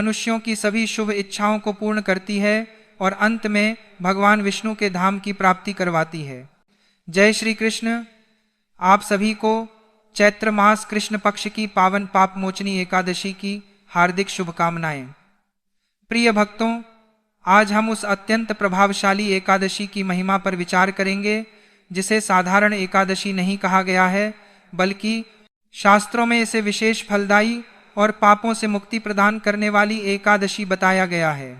मनुष्यों की सभी शुभ इच्छाओं को पूर्ण करती है और अंत में भगवान विष्णु के धाम की प्राप्ति करवाती है। जय श्री कृष्ण। आप सभी को चैत्र मास कृष्ण पक्ष की पावन पाप मोचनी एकादशी की हार्दिक शुभकामनाएं। प्रिय भक्तों, आज हम उस अत्यंत प्रभावशाली एकादशी की महिमा पर विचार करेंगे जिसे साधारण एकादशी नहीं कहा गया है, बल्कि शास्त्रों में इसे विशेष फलदायी और पापों से मुक्ति प्रदान करने वाली एकादशी बताया गया है।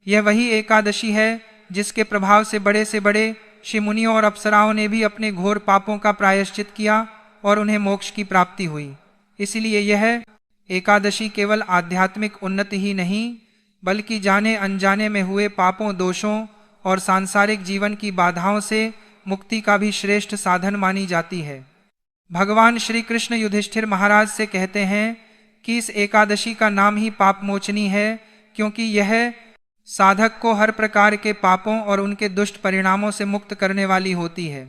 यह वही एकादशी है जिसके प्रभाव से बड़े ऋषि मुनियों और अप्सराओं ने भी अपने घोर पापों का प्रायश्चित किया और उन्हें मोक्ष की प्राप्ति हुई। इसलिए यह एकादशी केवल आध्यात्मिक उन्नति ही नहीं, बल्कि जाने अनजाने में हुए पापों, दोषों और सांसारिक जीवन की बाधाओं से मुक्ति का भी श्रेष्ठ साधन मानी जाती है। भगवान श्री कृष्ण युधिष्ठिर महाराज से कहते हैं कि इस एकादशी का नाम ही पाप मोचनी है, क्योंकि यह साधक को हर प्रकार के पापों और उनके दुष्ट परिणामों से मुक्त करने वाली होती है।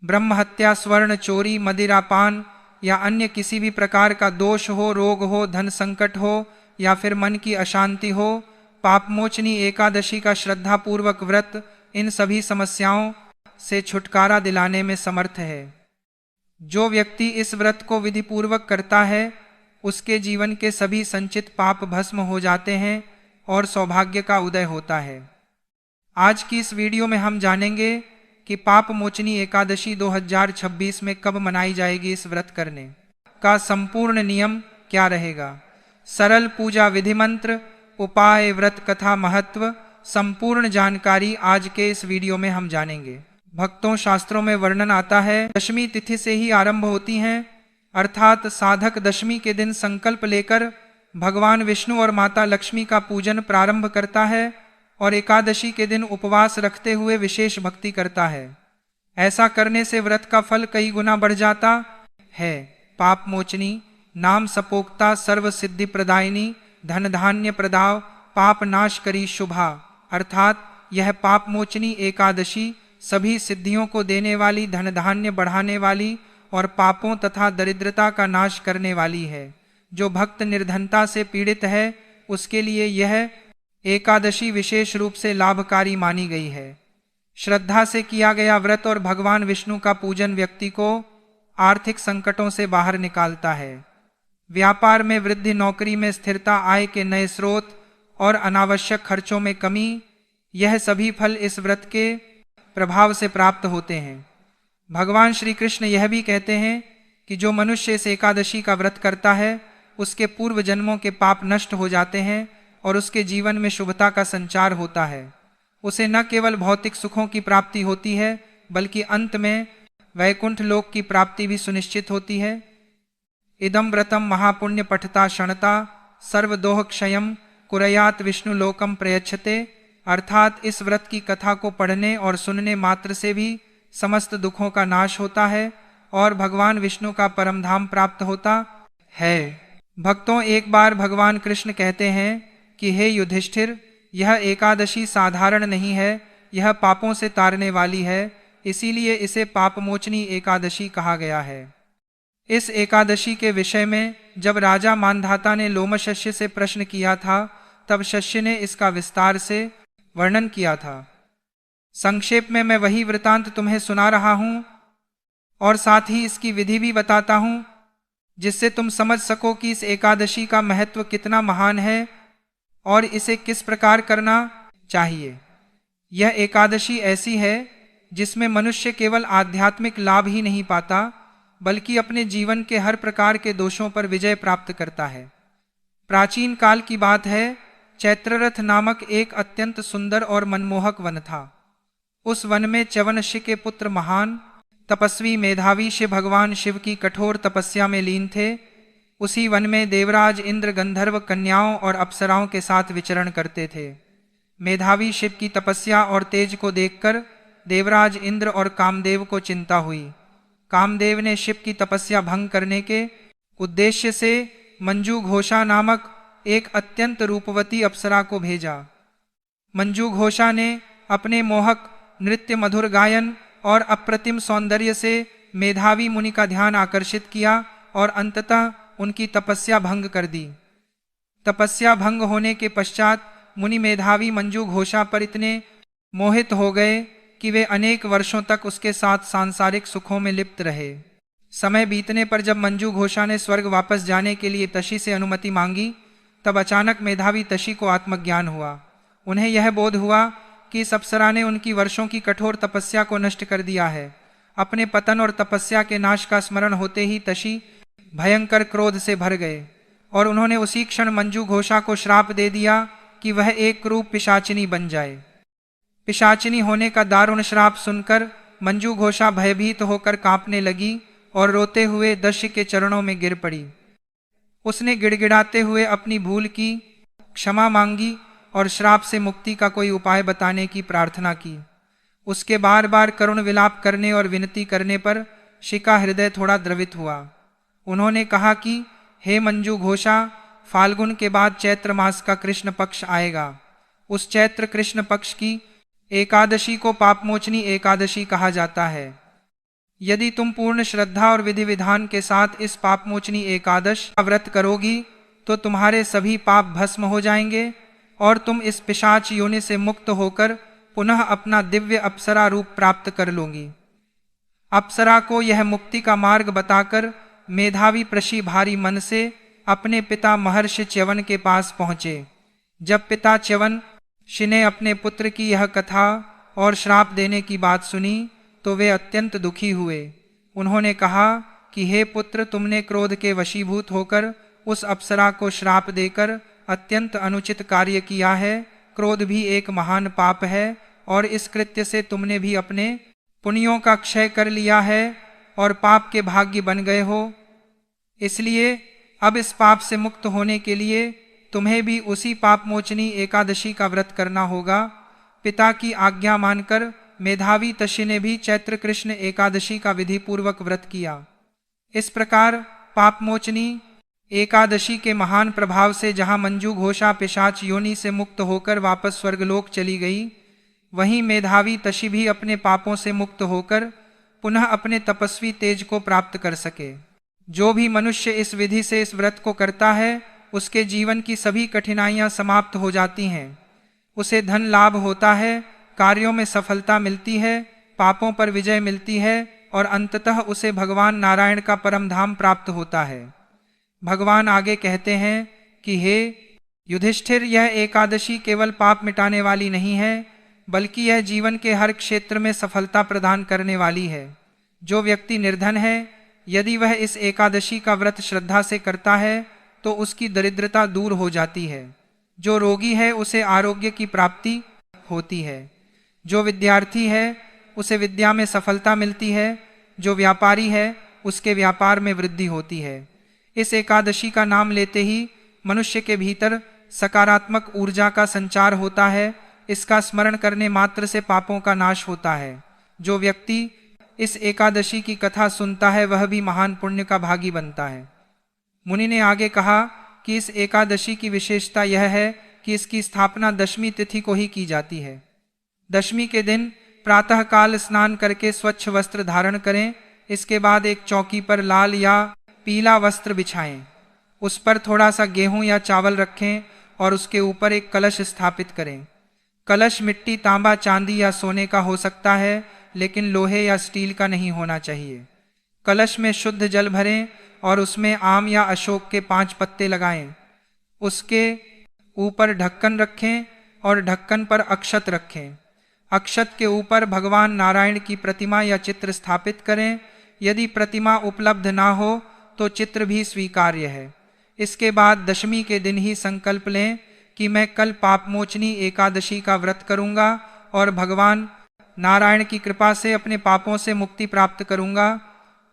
ब्रह्म हत्या, स्वर्ण चोरी, मदिरापान या अन्य किसी भी प्रकार का दोष हो, रोग हो, धन संकट हो या फिर मन की अशांति हो, पापमोचनी एकादशी का श्रद्धापूर्वक व्रत इन सभी समस्याओं से छुटकारा दिलाने में समर्थ है। जो व्यक्ति इस व्रत को विधिपूर्वक करता है उसके जीवन के सभी संचित पाप भस्म हो जाते हैं और सौभाग्य का उदय होता है। आज की इस वीडियो में हम जानेंगे कि पाप मोचनी एकादशी 2026 में कब मनाई जाएगी। इस व्रत करने का संपूर्ण नियम क्या रहेगा, सरल पूजा विधि मंत्र, उपाय, व्रत कथा, महत्व, संपूर्ण जानकारी आज के इस वीडियो में हम जानेंगे। भक्तों, शास्त्रों में वर्णन आता है दशमी तिथि से ही आरंभ होती हैं, अर्थात साधक दशमी के दिन संकल्प लेकर भगवान विष्णु और माता लक्ष्मी का पूजन प्रारंभ करता है और एकादशी के दिन उपवास रखते हुए विशेष भक्ति करता है। ऐसा करने से व्रत का फल कई गुना बढ़ जाता है। पाप मोचनी नाम सपोक्ता, सर्व सिद्धि प्रदायिनी, धन धान्य प्रदाव, पाप नाश करी शुभा, अर्थात यह पाप मोचनी एकादशी सभी सिद्धियों को देने वाली, धन धान्य बढ़ाने वाली और पापों तथा दरिद्रता का नाश करने वाली है। जो भक्त निर्धनता से पीड़ित है उसके लिए यह एकादशी विशेष रूप से लाभकारी मानी गई है। श्रद्धा से किया गया व्रत और भगवान विष्णु का पूजन व्यक्ति को आर्थिक संकटों से बाहर निकालता है, व्यापार में वृद्धि, नौकरी में स्थिरता, आय के नए स्रोत और अनावश्यक खर्चों में कमी, यह सभी फल इस व्रत के प्रभाव से प्राप्त होते हैं। भगवान श्री कृष्ण यह भी कहते हैं कि जो मनुष्य इस एकादशी का व्रत करता है उसके पूर्व जन्मों के पाप नष्ट हो जाते हैं और उसके जीवन में शुभता का संचार होता है। उसे न केवल भौतिक सुखों की प्राप्ति होती है बल्कि अंत में वैकुंठ लोक की प्राप्ति भी सुनिश्चित होती है। इदम व्रतम महापुण्य पठता क्षणता सर्वदोह क्षयम कुरयात विष्णु लोकम प्रयच्छते, अर्थात इस व्रत की कथा को पढ़ने और सुनने मात्र से भी समस्त दुखों का नाश होता है और भगवान विष्णु का परम धाम प्राप्त होता है। भक्तों, एक बार भगवान कृष्ण कहते हैं कि हे युधिष्ठिर, यह एकादशी साधारण नहीं है, यह पापों से तारने वाली है, इसीलिए इसे पापमोचनी एकादशी कहा गया है। इस एकादशी के विषय में जब राजा मानधाता ने लोमशस्य से प्रश्न किया था तब शस्य ने इसका विस्तार से वर्णन किया था। संक्षेप में मैं वही वृतांत तुम्हें सुना रहा हूं और साथ ही इसकी विधि भी बताता हूं जिससे तुम समझ सको कि इस एकादशी का महत्व कितना महान है और इसे किस प्रकार करना चाहिए। यह एकादशी ऐसी है जिसमें मनुष्य केवल आध्यात्मिक लाभ ही नहीं पाता बल्कि अपने जीवन के हर प्रकार के दोषों पर विजय प्राप्त करता है। प्राचीन काल की बात है, चैत्ररथ नामक एक अत्यंत सुंदर और मनमोहक वन था। उस वन में च्यवनऋषि के पुत्र महान तपस्वी मेधावी शिव भगवान शिव की कठोर तपस्या में लीन थे। उसी वन में देवराज इंद्र गंधर्व कन्याओं और अप्सराओं के साथ विचरण करते थे। मेधावी शिव की तपस्या और तेज को देखकर देवराज इंद्र और कामदेव को चिंता हुई। कामदेव ने शिव की तपस्या भंग करने के उद्देश्य से मंजू घोषा नामक एक अत्यंत रूपवती अप्सरा को भेजा। मंजू घोषा ने अपने मोहक नृत्य, मधुर गायन और अप्रतिम सौंदर्य से मेधावी मुनि का ध्यान आकर्षित किया और अंततः उनकी तपस्या भंग कर दी। तपस्या भंग होने के पश्चात मुनि मेधावी मंजू घोषा पर इतने मोहित हो गए कि वे अनेक वर्षों तक उसके साथ सांसारिक सुखों में लिप्त रहे। समय बीतने पर जब मंजू घोषा ने स्वर्ग वापस जाने के लिए तशी से अनुमति मांगी, तब अचानक मेधावी तशी को आत्मज्ञान हुआ। उन्हें यह बोध हुआ कि इस अप्सरा ने उनकी वर्षों की कठोर तपस्या को नष्ट कर दिया है। अपने पतन और तपस्या के नाश का स्मरण होते ही तशी भयंकर क्रोध से भर गए और उन्होंने उसी क्षण मंजू घोषा को श्राप दे दिया कि वह एक रूप पिशाचिनी बन जाए। पिशाचिनी होने का दारुण श्राप सुनकर मंजू घोषा भयभीत होकर कांपने लगी और रोते हुए दस्य के चरणों में गिर पड़ी। उसने गिड़गिड़ाते हुए अपनी भूल की क्षमा मांगी और श्राप से मुक्ति का कोई उपाय बताने की प्रार्थना की। उसके बार बार करुण विलाप करने और विनती करने पर शिका हृदय थोड़ा द्रवित हुआ। उन्होंने कहा कि हे मंजू घोषा, फाल्गुन के बाद चैत्र मास का कृष्ण पक्ष आएगा। उस चैत्र कृष्ण पक्ष की एकादशी को पापमोचनी एकादशी कहा जाता है। यदि तुम पूर्ण श्रद्धा और विधि विधान के साथ इस पापमोचनी एकादश का व्रत करोगी तो तुम्हारे सभी पाप भस्म हो जाएंगे और तुम इस पिशाच योनि से मुक्त होकर पुनः अपना दिव्य अप्सरा रूप प्राप्त कर लोगी। अप्सरा को यह मुक्ति का मार्ग बताकर मेधावी प्रशी भारी मन से अपने पिता महर्षि च्यवन के पास पहुंचे। जब पिता च्यवनऋषि ने अपने पुत्र की यह कथा और श्राप देने की बात सुनी तो वे अत्यंत दुखी हुए। उन्होंने कहा कि हे पुत्र, तुमने क्रोध के वशीभूत होकर उस अप्सरा को श्राप देकर अत्यंत अनुचित कार्य किया है। क्रोध भी एक महान पाप है और इस कृत्य से तुमने भी अपने पुण्यों का क्षय कर लिया है और पाप के भाग्य बन गए हो। इसलिए अब इस पाप से मुक्त होने के लिए तुम्हें भी उसी पापमोचनी एकादशी का व्रत करना होगा। पिता की आज्ञा मानकर मेधावी तशी ने भी चैत्र कृष्ण एकादशी का विधि पूर्वक व्रत किया। इस प्रकार पापमोचनी एकादशी के महान प्रभाव से जहां मंजू घोषा पिशाच योनि से मुक्त होकर वापस स्वर्गलोक चली गई, वहीं मेधावी तशी भी अपने पापों से मुक्त होकर पुनः अपने तपस्वी तेज को प्राप्त कर सके। जो भी मनुष्य इस विधि से इस व्रत को करता है उसके जीवन की सभी कठिनाइयां समाप्त हो जाती हैं। उसे धन लाभ होता है, कार्यों में सफलता मिलती है, पापों पर विजय मिलती है और अंततः उसे भगवान नारायण का परम धाम प्राप्त होता है। भगवान आगे कहते हैं कि हे युधिष्ठिर, यह एकादशी केवल पाप मिटाने वाली नहीं है बल्कि यह जीवन के हर क्षेत्र में सफलता प्रदान करने वाली है। जो व्यक्ति निर्धन है, यदि वह इस एकादशी का व्रत श्रद्धा से करता है तो उसकी दरिद्रता दूर हो जाती है। जो रोगी है उसे आरोग्य की प्राप्ति होती है। जो विद्यार्थी है उसे विद्या में सफलता मिलती है। जो व्यापारी है उसके व्यापार में वृद्धि होती है। इस एकादशी का नाम लेते ही मनुष्य के भीतर सकारात्मक ऊर्जा का संचार होता है। इसका स्मरण करने मात्र से पापों का नाश होता है। जो व्यक्ति इस एकादशी की कथा सुनता है वह भी महान पुण्य का भागी बनता है। मुनि ने आगे कहा कि इस एकादशी की विशेषता यह है कि इसकी स्थापना दशमी तिथि को ही की जाती है। दशमी के दिन प्रातःकाल स्नान करके स्वच्छ वस्त्र धारण करें। इसके बाद एक चौकी पर लाल या पीला वस्त्र बिछाएं। उस पर थोड़ा सा गेहूं या चावल रखें और उसके ऊपर एक कलश स्थापित करें। कलश मिट्टी, तांबा, चांदी या सोने का हो सकता है, लेकिन लोहे या स्टील का नहीं होना चाहिए। कलश में शुद्ध जल भरें और उसमें आम या अशोक के 5 पत्ते लगाएं। उसके ऊपर ढक्कन रखें और ढक्कन पर अक्षत रखें। अक्षत के ऊपर भगवान नारायण की प्रतिमा या चित्र स्थापित करें। यदि प्रतिमा उपलब्ध ना हो तो चित्र भी स्वीकार्य है। इसके बाद दशमी के दिन ही संकल्प लें कि मैं कल पापमोचनी एकादशी का व्रत करूंगा और भगवान नारायण की कृपा से अपने पापों से मुक्ति प्राप्त करूंगा।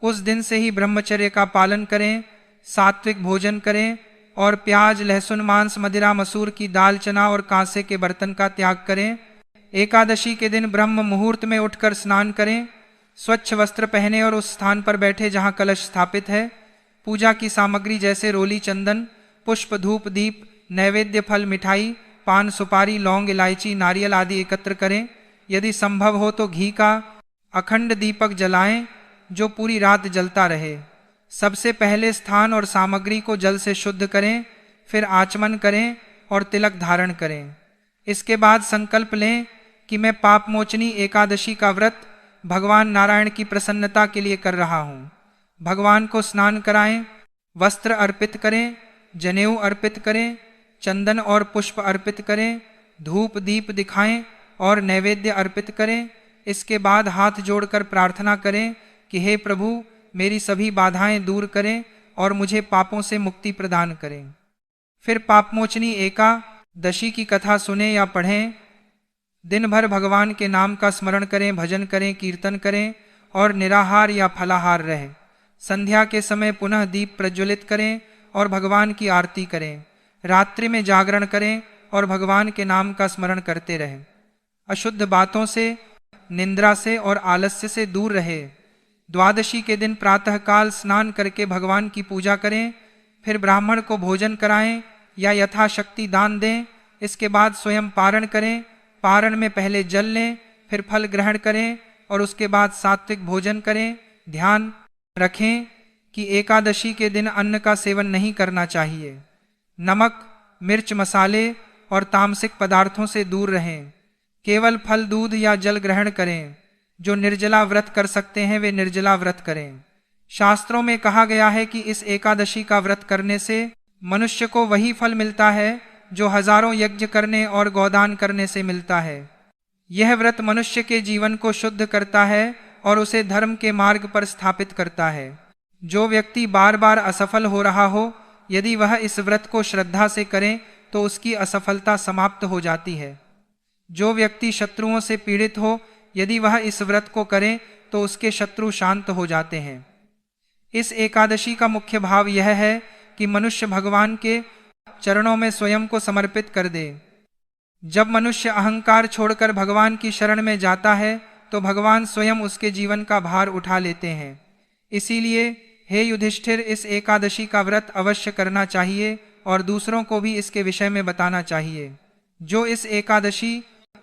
उस दिन से ही ब्रह्मचर्य का पालन करें, सात्विक भोजन करें और प्याज, लहसुन, मांस, मदिरा, मसूर की दाल, चना और कांसे के बर्तन का त्याग करें। एकादशी के दिन ब्रह्म मुहूर्त में उठकर स्नान करें, स्वच्छ वस्त्र पहने और उस स्थान पर बैठे जहां कलश स्थापित है। पूजा की सामग्री जैसे रोली, चंदन, पुष्प, धूप, दीप, नैवेद्य, फल, मिठाई, पान, सुपारी, लौंग, इलायची, नारियल आदि एकत्र करें। यदि संभव हो तो घी का अखंड दीपक जलाएं जो पूरी रात जलता रहे। सबसे पहले स्थान और सामग्री को जल से शुद्ध करें, फिर आचमन करें और तिलक धारण करें। इसके बाद संकल्प लें कि मैं पाप मोचनी एकादशी का व्रत भगवान नारायण की प्रसन्नता के लिए कर रहा हूँ। भगवान को स्नान कराएं, वस्त्र अर्पित करें, जनेऊ अर्पित करें, चंदन और पुष्प अर्पित करें, धूप दीप दिखाएं और नैवेद्य अर्पित करें। इसके बाद हाथ जोड़कर प्रार्थना करें कि हे प्रभु, मेरी सभी बाधाएं दूर करें और मुझे पापों से मुक्ति प्रदान करें। फिर पापमोचनी एकादशी की कथा सुने या पढ़ें। दिन भर भगवान के नाम का स्मरण करें, भजन करें, कीर्तन करें और निराहार या फलाहार रहें। संध्या के समय पुनः दीप प्रज्वलित करें और भगवान की आरती करें। रात्रि में जागरण करें और भगवान के नाम का स्मरण करते रहें। अशुद्ध बातों से, निंद्रा से और आलस्य से दूर रहे। द्वादशी के दिन प्रातःकाल स्नान करके भगवान की पूजा करें। फिर ब्राह्मण को भोजन कराएं या यथाशक्ति दान दें। इसके बाद स्वयं पारण करें। पारण में पहले जल लें, फिर फल ग्रहण करें और उसके बाद सात्विक भोजन करें। ध्यान रखें कि एकादशी के दिन अन्न का सेवन नहीं करना चाहिए। नमक, मिर्च, मसाले और तामसिक पदार्थों से दूर रहें। केवल फल, दूध या जल ग्रहण करें। जो निर्जला व्रत कर सकते हैं वे निर्जला व्रत करें। शास्त्रों में कहा गया है कि इस एकादशी का व्रत करने से मनुष्य को वही फल मिलता है जो हजारों यज्ञ करने और गोदान करने से मिलता है। यह व्रत मनुष्य के जीवन को शुद्ध करता है और उसे धर्म के मार्ग पर स्थापित करता है। जो व्यक्ति बार बार असफल हो रहा हो, यदि वह इस व्रत को श्रद्धा से करे तो उसकी असफलता समाप्त हो जाती है। जो व्यक्ति शत्रुओं से पीड़ित हो, यदि वह इस व्रत को करे तो उसके शत्रु शांत हो जाते हैं। इस एकादशी का मुख्य भाव यह है कि मनुष्य भगवान के चरणों में स्वयं को समर्पित कर दे। जब मनुष्य अहंकार छोड़कर भगवान की शरण में जाता है तो भगवान स्वयं उसके जीवन का भार उठा लेते हैं। इसीलिए हे युधिष्ठिर, इस एकादशी का व्रत अवश्य करना चाहिए और दूसरों को भी इसके विषय में बताना चाहिए। जो इस एकादशी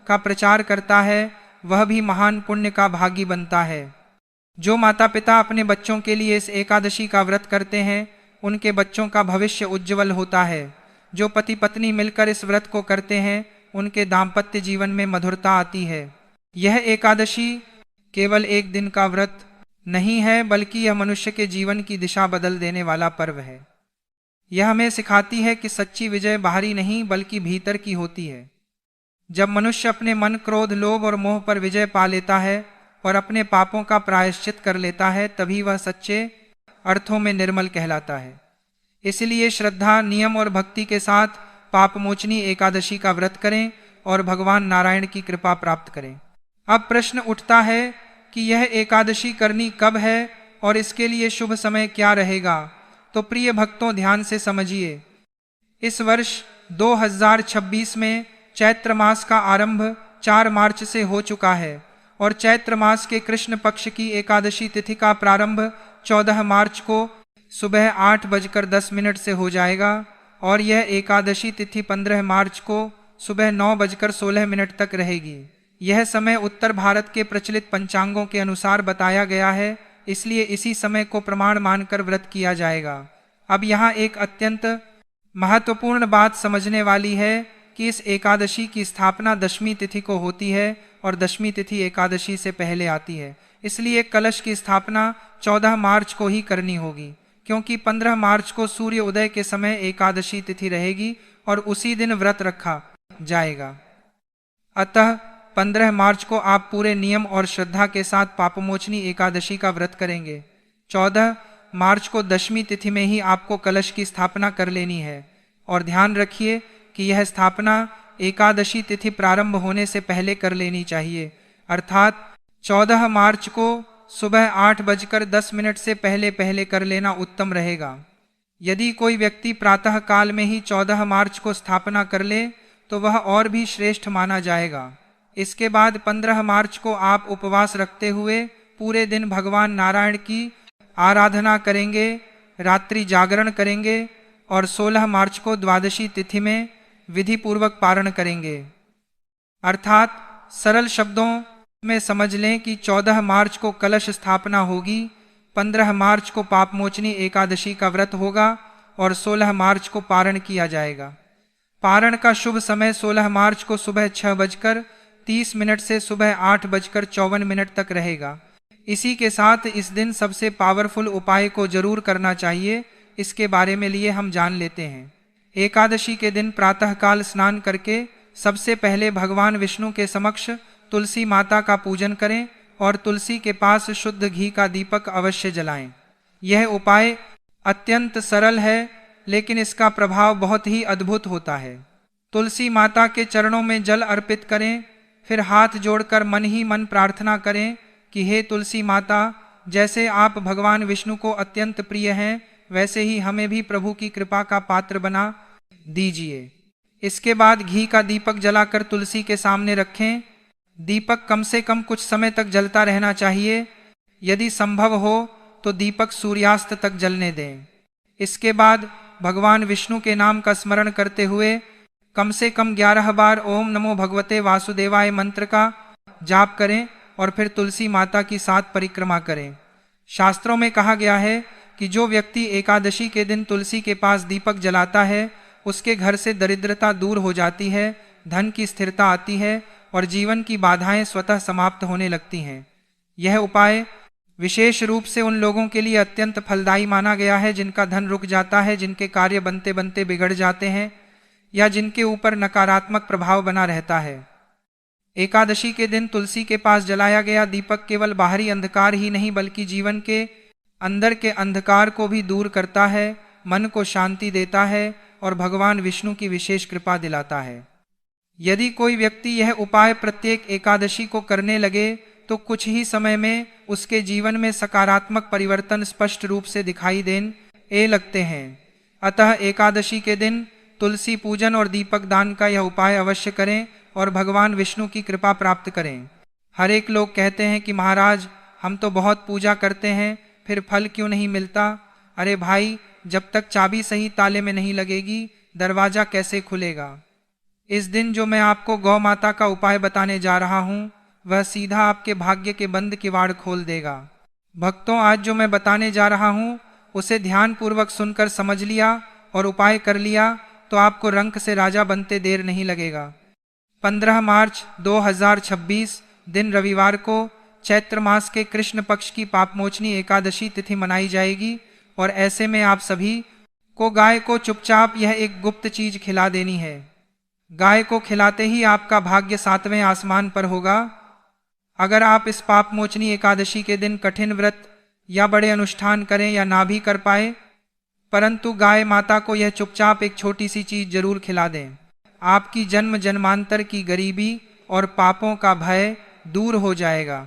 का प्रचार करता है वह भी महान पुण्य का भागी बनता है। जो माता पिता अपने बच्चों के लिए इस एकादशी का व्रत करते हैं उनके बच्चों का भविष्य उज्जवल होता है। जो पति पत्नी मिलकर इस व्रत को करते हैं उनके दाम्पत्य जीवन में मधुरता आती है। यह एकादशी केवल एक दिन का व्रत नहीं है, बल्कि यह मनुष्य के जीवन की दिशा बदल देने वाला पर्व है। यह हमें सिखाती है कि सच्ची विजय बाहरी नहीं बल्कि भीतर की होती है। जब मनुष्य अपने मन, क्रोध, लोभ और मोह पर विजय पा लेता है और अपने पापों का प्रायश्चित कर लेता है, तभी वह सच्चे अर्थों में निर्मल कहलाता है। इसलिए श्रद्धा, नियम और भक्ति के साथ पापमोचनी एकादशी का व्रत करें और भगवान नारायण की कृपा प्राप्त करें। अब प्रश्न उठता है कि यह एकादशी करनी कब है और इसके लिए शुभ समय क्या रहेगा। तो प्रिय भक्तों, ध्यान से समझिए। इस वर्ष 2026 में चैत्र मास का आरंभ 4 मार्च से हो चुका है और चैत्र मास के कृष्ण पक्ष की एकादशी तिथि का प्रारंभ 14 मार्च को सुबह 8:10 से हो जाएगा और यह एकादशी तिथि 15 मार्च को सुबह 9:16 तक रहेगी। यह समय उत्तर भारत के प्रचलित पंचांगों के अनुसार बताया गया है, इसलिए इसी समय को प्रमाण मानकर व्रत किया जाएगा। अब यहाँ एक अत्यंत महत्वपूर्ण बात समझने वाली है कि इस एकादशी की स्थापना दशमी तिथि को होती है और दशमी तिथि एकादशी से पहले आती है। इसलिए कलश की स्थापना 14 मार्च को ही करनी होगी, क्योंकि 15 मार्च को सूर्य उदय के समय एकादशी तिथि रहेगी और उसी दिन व्रत रखा जाएगा। अतः 15 मार्च को आप पूरे नियम और श्रद्धा के साथ पापमोचनी एकादशी का व्रत करेंगे। 14 मार्च को दशमी तिथि में ही आपको कलश की स्थापना कर लेनी है और ध्यान रखिए कि यह स्थापना एकादशी तिथि प्रारंभ होने से पहले कर लेनी चाहिए, अर्थात 14 मार्च को सुबह 8:10 से पहले कर लेना उत्तम रहेगा। यदि कोई व्यक्ति प्रातः काल में ही 14 मार्च को स्थापना कर ले तो वह और भी श्रेष्ठ माना जाएगा। इसके बाद 15 मार्च को आप उपवास रखते हुए पूरे दिन भगवान नारायण की आराधना करेंगे, रात्रि जागरण करेंगे और 16 मार्च को द्वादशी तिथि में विधि पूर्वक पारण करेंगे। अर्थात सरल शब्दों में समझ लें कि 14 मार्च को कलश स्थापना होगी, 15 मार्च को पापमोचनी एकादशी का व्रत होगा और 16 मार्च को पारण किया जाएगा। पारण का शुभ समय 16 मार्च को सुबह 6:30 से सुबह 8:54 तक रहेगा। इसी के साथ इस दिन सबसे पावरफुल उपाय को जरूर करना चाहिए, इसके बारे में लिए हम जान लेते हैं। एकादशी के दिन प्रातःकाल स्नान करके सबसे पहले भगवान विष्णु के समक्ष तुलसी माता का पूजन करें और तुलसी के पास शुद्ध घी का दीपक अवश्य जलाएं। यह उपाय अत्यंत सरल है, लेकिन इसका प्रभाव बहुत ही अद्भुत होता है। तुलसी माता के चरणों में जल अर्पित करें, फिर हाथ जोड़कर मन ही मन प्रार्थना करें कि हे तुलसी माता, जैसे आप भगवान विष्णु को अत्यंत प्रिय हैं, वैसे ही हमें भी प्रभु की कृपा का पात्र बना दीजिए। इसके बाद घी का दीपक जलाकर तुलसी के सामने रखें। दीपक कम से कम कुछ समय तक जलता रहना चाहिए। यदि संभव हो तो दीपक सूर्यास्त तक जलने दें। इसके बाद भगवान विष्णु के नाम का स्मरण करते हुए कम से कम 11 बार ओम नमो भगवते वासुदेवाय मंत्र का जाप करें और फिर तुलसी माता की 7 परिक्रमा करें। शास्त्रों में कहा गया है कि जो व्यक्ति एकादशी के दिन तुलसी के पास दीपक जलाता है, उसके घर से दरिद्रता दूर हो जाती है, धन की स्थिरता आती है और जीवन की बाधाएं स्वतः समाप्त होने लगती हैं। यह उपाय विशेष रूप से उन लोगों के लिए अत्यंत फलदायी माना गया है जिनका धन रुक जाता है, जिनके कार्य बनते बनते बिगड़ जाते हैं या जिनके ऊपर नकारात्मक प्रभाव बना रहता है। एकादशी के दिन तुलसी के पास जलाया गया दीपक केवल बाहरी अंधकार ही नहीं बल्कि जीवन के अंदर के अंधकार को भी दूर करता है, मन को शांति देता है और भगवान विष्णु की विशेष कृपा दिलाता है। यदि कोई व्यक्ति यह उपाय प्रत्येक एकादशी को करने लगे तो कुछ ही समय में उसके जीवन में सकारात्मक परिवर्तन स्पष्ट रूप से दिखाई देने लगते हैं। अतः एकादशी के दिन तुलसी पूजन और दीपक दान का यह उपाय अवश्य करें और भगवान विष्णु की कृपा प्राप्त करें। हर एक लोग कहते हैं कि महाराज, हम तो बहुत पूजा करते हैं, फिर फल क्यों नहीं मिलता? अरे भाई, जब तक चाबी सही ताले में नहीं लगेगी, दरवाजा कैसे खुलेगा? इस दिन जो मैं आपको गौ माता का उपाय बताने जा रहा हूँ, वह सीधा आपके भाग्य के बंद किवाड़ खोल देगा। भक्तों, आज जो मैं बताने जा रहा हूँ उसे ध्यानपूर्वक सुनकर समझ लिया और उपाय कर लिया तो आपको रंक से राजा बनते देर नहीं लगेगा। 15 मार्च 2026 दिन रविवार को चैत्र मास के कृष्ण पक्ष की पापमोचनी एकादशी तिथि मनाई जाएगी और ऐसे में आप सभी को गाय को चुपचाप यह एक गुप्त चीज खिला देनी है। गाय को खिलाते ही आपका भाग्य 7वें आसमान पर होगा। अगर आप इस पापमोचनी एकादशी के दिन कठिन व्रत या बड़े अनुष्ठान करें या ना भी कर पाए, परंतु गाय माता को यह चुपचाप एक छोटी सी चीज जरूर खिला दें, आपकी जन्म जन्मांतर की गरीबी और पापों का भय दूर हो जाएगा।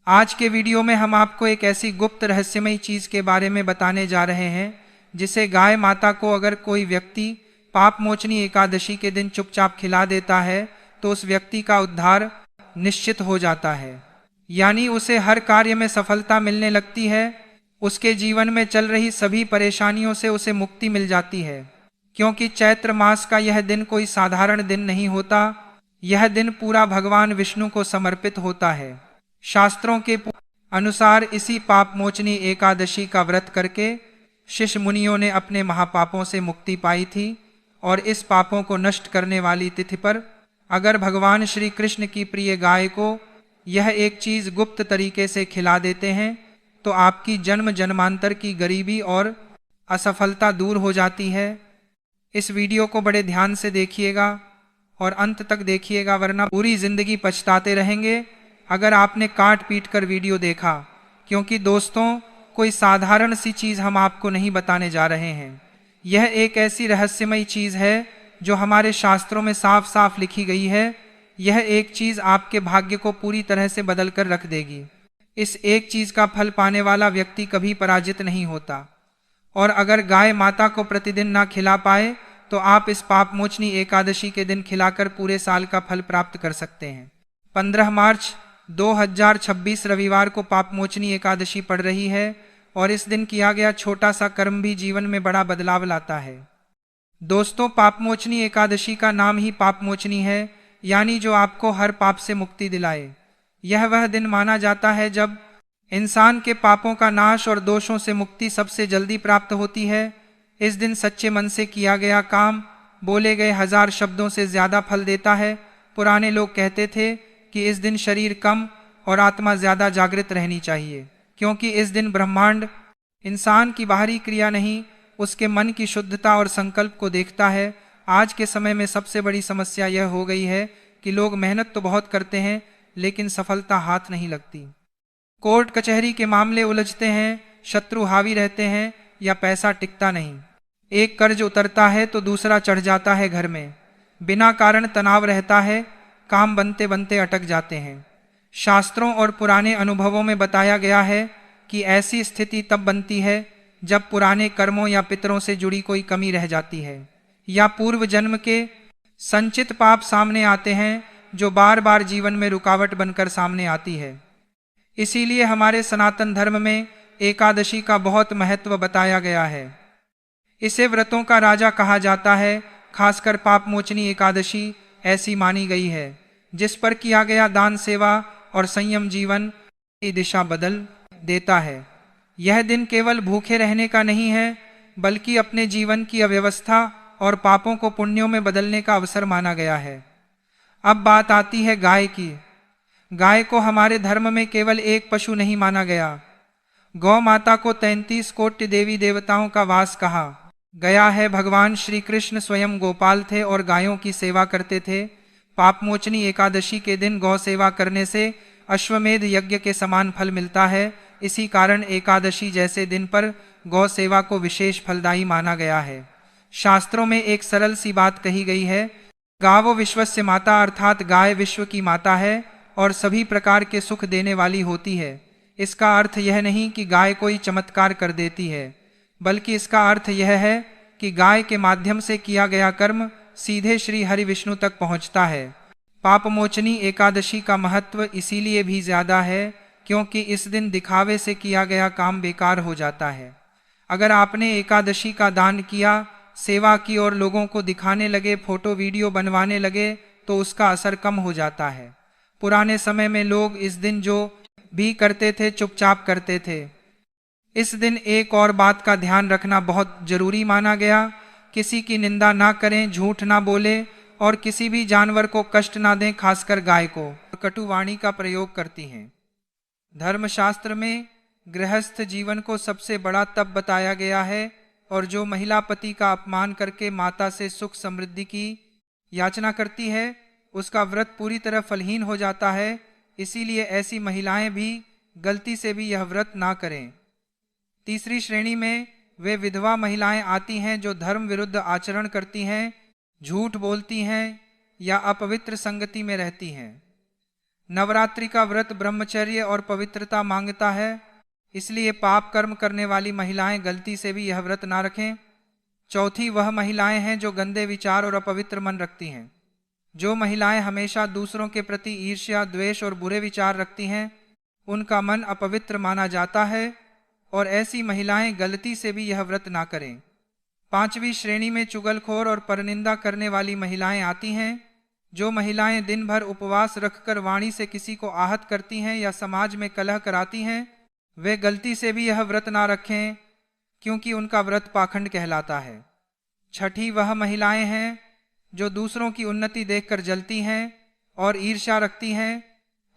आज के वीडियो में हम आपको एक ऐसी गुप्त रहस्यमयी चीज के बारे में बताने जा रहे हैं जिसे गाय माता को अगर कोई व्यक्ति पाप मोचनी एकादशी के दिन चुपचाप खिला देता है तो उस व्यक्ति का उद्धार निश्चित हो जाता है, यानी उसे हर कार्य में सफलता मिलने लगती है। उसके जीवन में चल रही सभी परेशानियों से उसे मुक्ति मिल जाती है, क्योंकि चैत्र मास का यह दिन कोई साधारण दिन नहीं होता। यह दिन पूरा भगवान विष्णु को समर्पित होता है। शास्त्रों के अनुसार इसी पाप मोचनी एकादशी का व्रत करके शिष्य मुनियों ने अपने महापापों से मुक्ति पाई थी और इस पापों को नष्ट करने वाली तिथि पर अगर भगवान श्री कृष्ण की प्रिय गाय को यह एक चीज गुप्त तरीके से खिला देते हैं तो आपकी जन्म जन्मांतर की गरीबी और असफलता दूर हो जाती है। इस वीडियो को बड़े ध्यान से देखिएगा और अंत तक देखिएगा, वरना पूरी जिंदगी पछताते रहेंगे अगर आपने काट पीट कर वीडियो देखा। क्योंकि दोस्तों, कोई साधारण सी चीज हम आपको नहीं बताने जा रहे हैं। यह एक ऐसी रहस्यमयी चीज है जो हमारे शास्त्रों में साफ साफ लिखी गई है। यह एक चीज आपके भाग्य को पूरी तरह से बदल कर रख देगी। इस एक चीज का फल पाने वाला व्यक्ति कभी पराजित नहीं होता। और अगर गाय माता को प्रतिदिन ना खिला पाए तो आप इस पाप मोचनी एकादशी के दिन खिलाकर पूरे साल का फल प्राप्त कर सकते हैं। 15 मार्च 2026 रविवार को पाप मोचनी एकादशी पड़ रही है और इस दिन किया गया छोटा सा कर्म भी जीवन में बड़ा बदलाव लाता है। दोस्तों, पापमोचनी एकादशी का नाम ही पापमोचनी है, यानी जो आपको हर पाप से मुक्ति दिलाए। यह वह दिन माना जाता है जब इंसान के पापों का नाश और दोषों से मुक्ति सबसे जल्दी प्राप्त होती है। इस दिन सच्चे मन से किया गया काम बोले गए 1000 शब्दों से ज्यादा फल देता है। पुराने लोग कहते थे कि इस दिन शरीर कम और आत्मा ज्यादा जागृत रहनी चाहिए, क्योंकि इस दिन ब्रह्मांड इंसान की बाहरी क्रिया नहीं, उसके मन की शुद्धता और संकल्प को देखता है। आज के समय में सबसे बड़ी समस्या यह हो गई है कि लोग मेहनत तो बहुत करते हैं, लेकिन सफलता हाथ नहीं लगती। कोर्ट कचहरी के मामले उलझते हैं, शत्रु हावी रहते हैं या पैसा टिकता नहीं। एक कर्ज उतरता है तो दूसरा चढ़ जाता है घर में। बिना कारण तनाव रहता है, काम बनते बनते अटक जाते हैं। शास्त्रों और पुराने अनुभवों में बताया गया है कि ऐसी स्थिति तब बनती है जब पुराने कर्मों या पितरों से जुड़ी कोई कमी रह जाती है, या पूर्व जन्म के संचित पाप सामने आते हैं जो बार बार जीवन में रुकावट बनकर सामने आती है। इसीलिए हमारे सनातन धर्म में एकादशी का बहुत महत्व बताया गया है। इसे व्रतों का राजा कहा जाता है। खासकर पाप मोचनी एकादशी ऐसी मानी गई है, जिस पर किया गया दान, सेवा और संयम जीवन की दिशा बदल देता है। यह दिन केवल भूखे रहने का नहीं है, बल्कि अपने जीवन की अव्यवस्था और पापों को पुण्यों में बदलने का अवसर माना गया है। अब बात आती है गाय की। गाय को हमारे धर्म में केवल एक पशु नहीं माना गया। गौ माता को 33 कोटि देवी देवताओं का वास कहा गया है। भगवान श्री कृष्ण स्वयं गोपाल थे और गायों की सेवा करते थे। पापमोचनी एकादशी के दिन गौ सेवा करने से अश्वमेध यज्ञ के समान फल मिलता है। इसी कारण एकादशी जैसे दिन पर गौ सेवा को विशेष फलदायी माना गया है। शास्त्रों में एक सरल सी बात कही गई है, गावो विश्वस्य माता, अर्थात गाय विश्व की माता है और सभी प्रकार के सुख देने वाली होती है। इसका अर्थ यह नहीं कि गाय कोई चमत्कार कर देती है, बल्कि इसका अर्थ यह है कि गाय के माध्यम से किया गया कर्म सीधे श्री हरि विष्णु तक पहुंचता है। पापमोचनी एकादशी का महत्व इसीलिए भी ज्यादा है क्योंकि इस दिन दिखावे से किया गया काम बेकार हो जाता है। अगर आपने एकादशी का दान किया, सेवा की और लोगों को दिखाने लगे, फोटो वीडियो बनवाने लगे, तो उसका असर कम हो जाता है। पुराने समय में लोग इस दिन जो भी करते थे चुपचाप करते थे। इस दिन एक और बात का ध्यान रखना बहुत जरूरी माना गया, किसी की निंदा ना करें, झूठ ना बोले और किसी भी जानवर को कष्ट ना दें, खासकर गाय को। कटु वाणी का प्रयोग करती हैं। धर्मशास्त्र में गृहस्थ जीवन को सबसे बड़ा तप बताया गया है और जो महिला पति का अपमान करके माता से सुख समृद्धि की याचना करती है, उसका व्रत पूरी तरह फलहीन हो जाता है। इसीलिए ऐसी महिलाएं भी गलती से भी यह व्रत ना करें। तीसरी श्रेणी में वे विधवा महिलाएं आती हैं जो धर्म विरुद्ध आचरण करती हैं, झूठ बोलती हैं या अपवित्र संगति में रहती हैं। नवरात्रि का व्रत ब्रह्मचर्य और पवित्रता मांगता है, इसलिए पाप कर्म करने वाली महिलाएं गलती से भी यह व्रत ना रखें। चौथी वह महिलाएं हैं जो गंदे विचार और अपवित्र मन रखती हैं। जो महिलाएं हमेशा दूसरों के प्रति ईर्ष्या, द्वेष और बुरे विचार रखती हैं, उनका मन अपवित्र माना जाता है और ऐसी महिलाएं गलती से भी यह व्रत ना करें। पांचवी श्रेणी में चुगलखोर और परनिंदा करने वाली महिलाएं आती हैं। जो महिलाएं दिन भर उपवास रखकर वाणी से किसी को आहत करती हैं या समाज में कलह कराती हैं, वे गलती से भी यह व्रत ना रखें, क्योंकि उनका व्रत पाखंड कहलाता है। छठी वह महिलाएं हैं जो दूसरों की उन्नति देखकर जलती हैं और ईर्ष्या रखती हैं।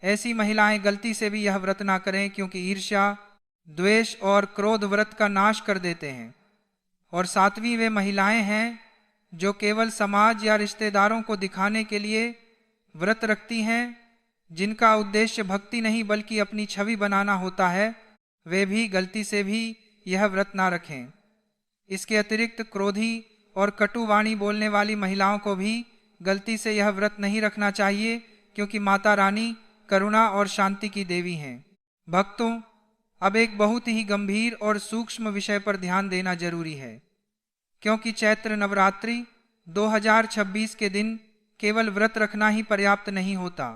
ऐसी महिलाएं गलती से भी यह व्रत ना करें, क्योंकि ईर्ष्या, द्वेष और क्रोध व्रत का नाश कर देते हैं। और सातवीं वे महिलाएं हैं जो केवल समाज या रिश्तेदारों को दिखाने के लिए व्रत रखती हैं, जिनका उद्देश्य भक्ति नहीं बल्कि अपनी छवि बनाना होता है। वे भी गलती से भी यह व्रत ना रखें। इसके अतिरिक्त क्रोधी और कटु वाणी बोलने वाली महिलाओं को भी गलती से यह व्रत नहीं रखना चाहिए, क्योंकि माता रानी करुणा और शांति की देवी हैं। भक्तों, अब एक बहुत ही गंभीर और सूक्ष्म विषय पर ध्यान देना जरूरी है, क्योंकि चैत्र नवरात्रि 2026 के दिन केवल व्रत रखना ही पर्याप्त नहीं होता,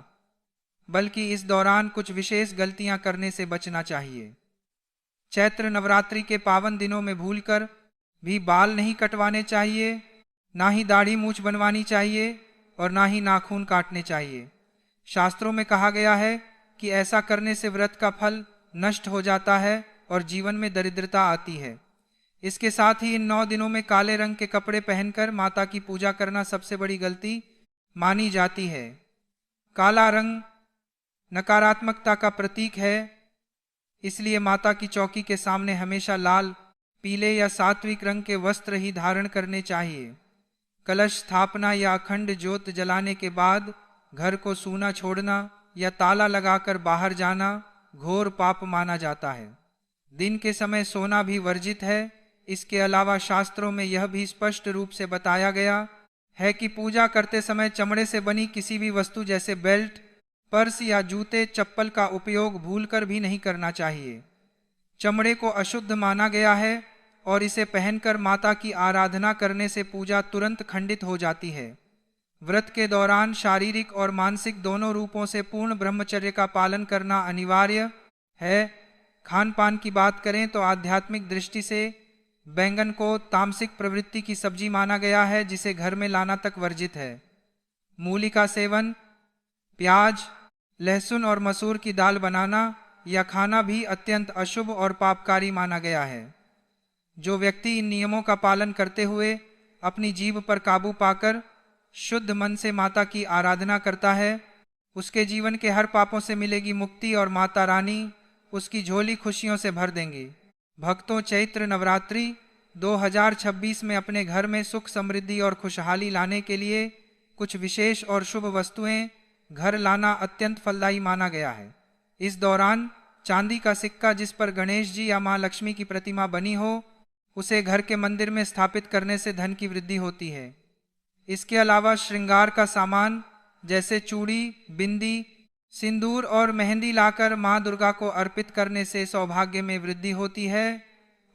बल्कि इस दौरान कुछ विशेष गलतियां करने से बचना चाहिए। चैत्र नवरात्रि के पावन दिनों में भूलकर भी बाल नहीं कटवाने चाहिए, ना ही दाढ़ी मूछ बनवानी चाहिए और ना ही नाखून काटने चाहिए। शास्त्रों में कहा गया है कि ऐसा करने से व्रत का फल नष्ट हो जाता है और जीवन में दरिद्रता आती है। इसके साथ ही इन 9 दिनों में काले रंग के कपड़े पहनकर माता की पूजा करना सबसे बड़ी गलती मानी जाती है। काला रंग नकारात्मकता का प्रतीक है, इसलिए माता की चौकी के सामने हमेशा लाल, पीले या सात्विक रंग के वस्त्र ही धारण करने चाहिए। कलश स्थापना या अखंड ज्योत जलाने के बाद घर को सूना छोड़ना या ताला लगाकर बाहर जाना घोर पाप माना जाता है। दिन के समय सोना भी वर्जित है। इसके अलावा शास्त्रों में यह भी स्पष्ट रूप से बताया गया है कि पूजा करते समय चमड़े से बनी किसी भी वस्तु जैसे बेल्ट, पर्स या जूते, चप्पल का उपयोग भूलकर भी नहीं करना चाहिए। चमड़े को अशुद्ध माना गया है और इसे पहनकर माता की आराधना करने से पूजा तुरंत खंडित हो जाती है। व्रत के दौरान शारीरिक और मानसिक दोनों रूपों से पूर्ण ब्रह्मचर्य का पालन करना अनिवार्य है। खान पान की बात करें तो आध्यात्मिक दृष्टि से बैंगन को तामसिक प्रवृत्ति की सब्जी माना गया है, जिसे घर में लाना तक वर्जित है। मूली का सेवन, प्याज, लहसुन और मसूर की दाल बनाना या खाना भी अत्यंत अशुभ और पापकारी माना गया है। जो व्यक्ति इन नियमों का पालन करते हुए अपनी जीभ पर काबू पाकर शुद्ध मन से माता की आराधना करता है, उसके जीवन के हर पापों से मिलेगी मुक्ति और माता रानी उसकी झोली खुशियों से भर देंगे। भक्तों, चैत्र नवरात्रि 2026 में अपने घर में सुख, समृद्धि और खुशहाली लाने के लिए कुछ विशेष और शुभ वस्तुएं घर लाना अत्यंत फलदायी माना गया है। इस दौरान चांदी का सिक्का जिस पर गणेश जी या मां लक्ष्मी की प्रतिमा बनी हो, उसे घर के मंदिर में स्थापित करने से धन की वृद्धि होती है। इसके अलावा श्रृंगार का सामान जैसे चूड़ी, बिंदी, सिंदूर और मेहंदी लाकर मां दुर्गा को अर्पित करने से सौभाग्य में वृद्धि होती है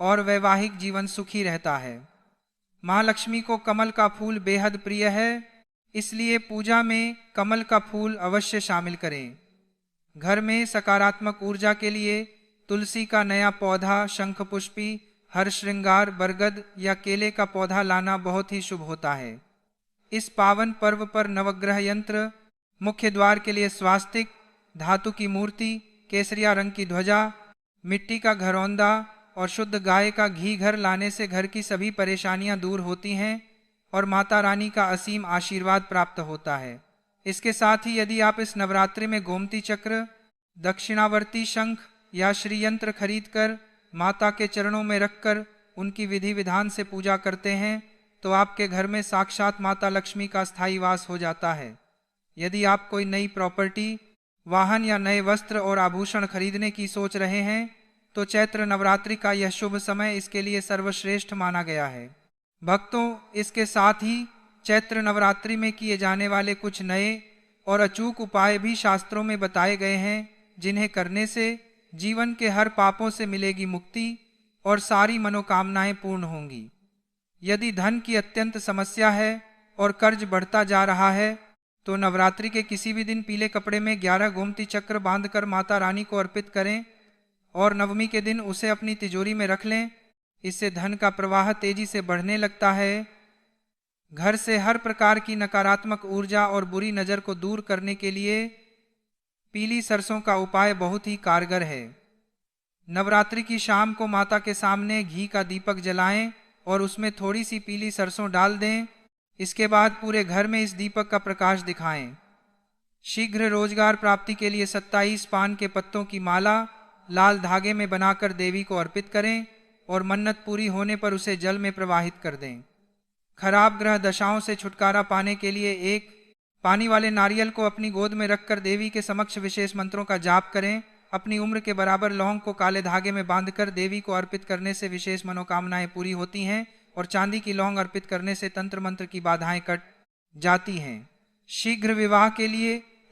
और वैवाहिक जीवन सुखी रहता है। मां लक्ष्मी को कमल का फूल बेहद प्रिय है, इसलिए पूजा में कमल का फूल अवश्य शामिल करें। घर में सकारात्मक ऊर्जा के लिए तुलसी का नया पौधा, शंखपुष्पी, हर श्रृंगार, बरगद या केले का पौधा लाना बहुत ही शुभ होता है। इस पावन पर्व पर नवग्रह यंत्र, मुख्य द्वार के लिए स्वास्तिक, धातु की मूर्ति, केसरिया रंग की ध्वजा, मिट्टी का घरौंदा और शुद्ध गाय का घी घर लाने से घर की सभी परेशानियां दूर होती हैं और माता रानी का असीम आशीर्वाद प्राप्त होता है। इसके साथ ही यदि आप इस नवरात्रि में गोमती चक्र, दक्षिणावर्ती शंख या श्री यंत्र खरीदकर माता के चरणों में रखकर उनकी विधि विधान से पूजा करते हैं तो आपके घर में साक्षात माता लक्ष्मी का स्थायी वास हो जाता है। यदि आप कोई नई प्रॉपर्टी, वाहन या नए वस्त्र और आभूषण खरीदने की सोच रहे हैं तो चैत्र नवरात्रि का यह शुभ समय इसके लिए सर्वश्रेष्ठ माना गया है। भक्तों, इसके साथ ही चैत्र नवरात्रि में किए जाने वाले कुछ नए और अचूक उपाय भी शास्त्रों में बताए गए हैं, जिन्हें करने से जीवन के हर पापों से मिलेगी मुक्ति और सारी मनोकामनाएं पूर्ण होंगी। यदि धन की अत्यंत समस्या है और कर्ज बढ़ता जा रहा है तो नवरात्रि के किसी भी दिन पीले कपड़े में 11 गोमती चक्र बांधकर माता रानी को अर्पित करें और नवमी के दिन उसे अपनी तिजोरी में रख लें। इससे धन का प्रवाह तेजी से बढ़ने लगता है। घर से हर प्रकार की नकारात्मक ऊर्जा और बुरी नजर को दूर करने के लिए पीली सरसों का उपाय बहुत ही कारगर है। नवरात्रि की शाम को माता के सामने घी का दीपक जलाएं और उसमें थोड़ी सी पीली सरसों डाल दें। इसके बाद पूरे घर में इस दीपक का प्रकाश दिखाएं। शीघ्र रोजगार प्राप्ति के लिए 27 पान के पत्तों की माला लाल धागे में बनाकर देवी को अर्पित करें और मन्नत पूरी होने पर उसे जल में प्रवाहित कर दें। खराब ग्रह दशाओं से छुटकारा पाने के लिए एक पानी वाले नारियल को अपनी गोद में रखकर देवी के समक्ष विशेष मंत्रों का जाप करें। अपनी उम्र के बराबर लौंग को काले धागे में बांधकर देवी को अर्पित करने से विशेष मनोकामनाएं पूरी होती हैं और चांदी की लौंग अर्पित करने से तंत्र मंत्र की बाधाएं कट जाती हैं। शीघ्र विवाह के लिए